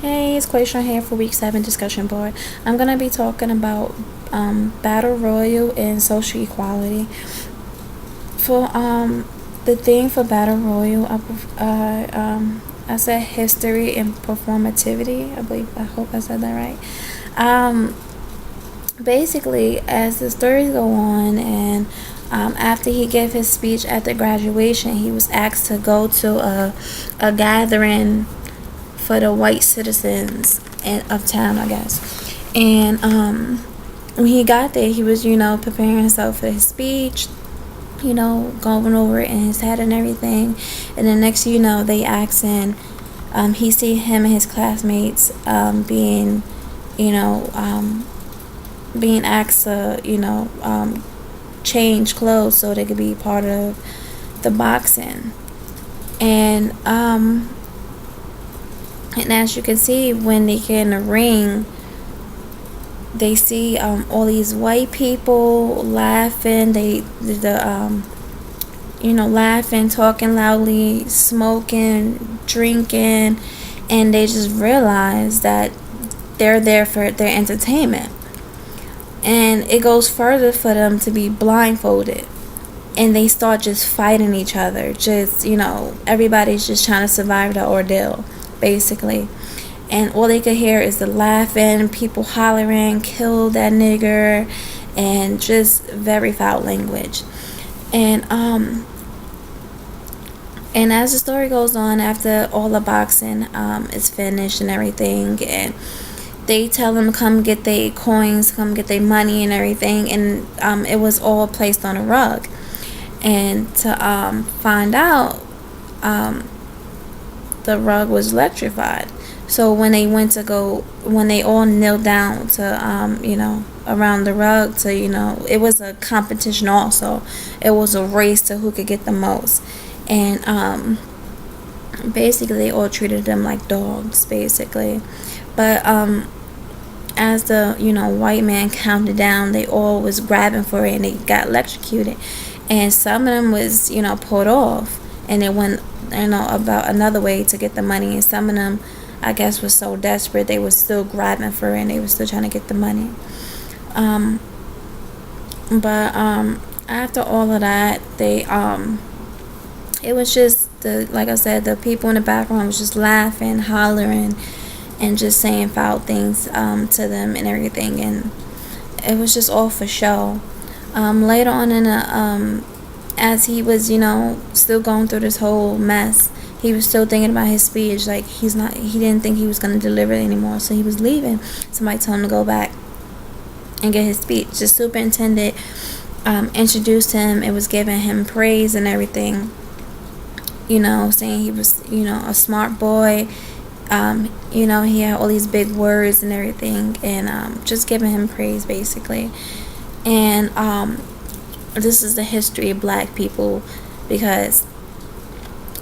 Hey, it's Quayshawn here for Week 7 Discussion Board. I'm going to be talking about Battle Royal and social equality. For the theme for Battle Royal, I said history and performativity. I hope I said that right. Basically, as the stories go on, and after he gave his speech at the graduation, he was asked to go to a gathering for the white citizens of town, I guess. And when he got there, he was, preparing himself for his speech, going over it in his head and everything. And then next thing you know, they asking, he see him and his classmates being asked to, change clothes so they could be part of the boxing. And as you can see, when they get in the ring, they see all these white people laughing. Laughing, talking loudly, smoking, drinking, and they just realize that they're there for their entertainment. And it goes further for them to be blindfolded. And they start just fighting each other. Everybody's just trying to survive the ordeal, basically. And all they could hear is the laughing, people hollering, kill that nigger, and just very foul language. And as the story goes on, after all the boxing is finished and everything, and they tell them to come get their coins, come get their money and everything, and it was all placed on a rug. And to find out, the rug was electrified. So when they all knelt down to, around the rug to, it was a competition also. It was a race to who could get the most. And basically they all treated them like dogs, basically. But as the, white man counted down, they all was grabbing for it and they got electrocuted. And some of them was, pulled off, and they went, about another way to get the money. And some of them, I guess, was so desperate they was still grabbing for it and they was still trying to get the money. But after all of that, they it was just like I said, the people in the background was just laughing, hollering, and just saying foul things to them and everything, and it was just all for show. Later on in as he was, still going through this whole mess, he was still thinking about his speech. Like, he didn't think he was going to deliver it anymore, so he was leaving. Somebody told him to go back and get his speech. The superintendent introduced him and was giving him praise and everything, saying he was, a smart boy. He had all these big words and everything, and just giving him praise, basically. And this is the history of black people, because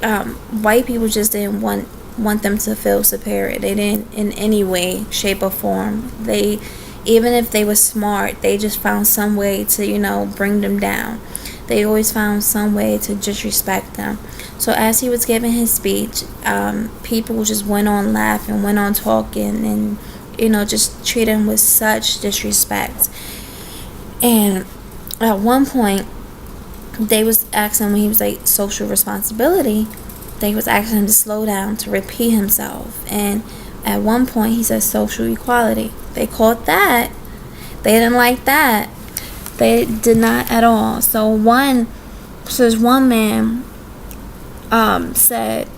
white people just didn't want them to feel superior. They didn't, in any way, shape or form. Even if they were smart, they just found some way to, bring them down. They always found some way to disrespect them. So as he was giving his speech, people just went on laughing, went on talking, and, just treated him with such disrespect. And at one point, they was asking him, when he was like social responsibility, they was asking him to slow down, to repeat himself. And at one point, he said social equality. They caught that. They didn't like that. They did not at all. So this one man said,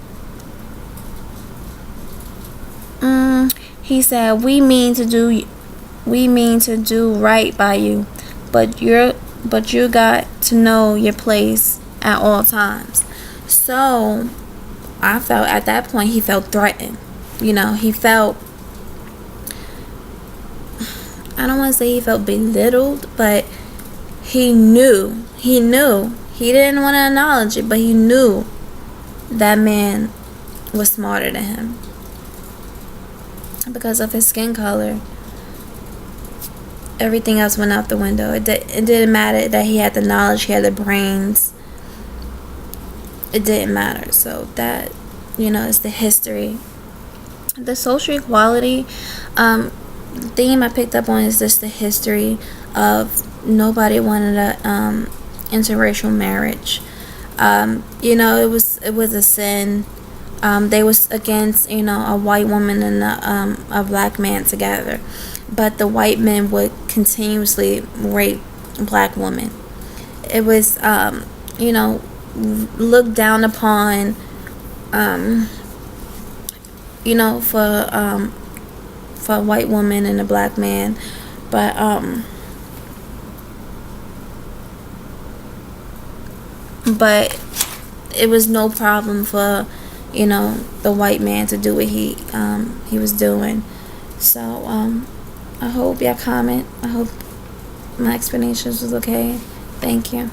he said, we mean to do right by you, but you got to know your place at all times. So I felt at that point he felt threatened. He felt, I don't want to say he felt belittled, but he knew. He didn't want to acknowledge it, but he knew that man was smarter than him because of his skin color. Everything else went out the window. It didn't matter that he had the knowledge, he had the brains. It didn't matter. So that, is the history The social equality theme I picked up on is just the history of nobody wanted a interracial marriage. It was a sin. They was against a white woman and a black man together, but the white men would continuously rape black women. It was looked down upon, for a white woman and a black man, but it was no problem for the white man to do what he was doing. So I hope y'all comment. I hope my explanations was okay. Thank you.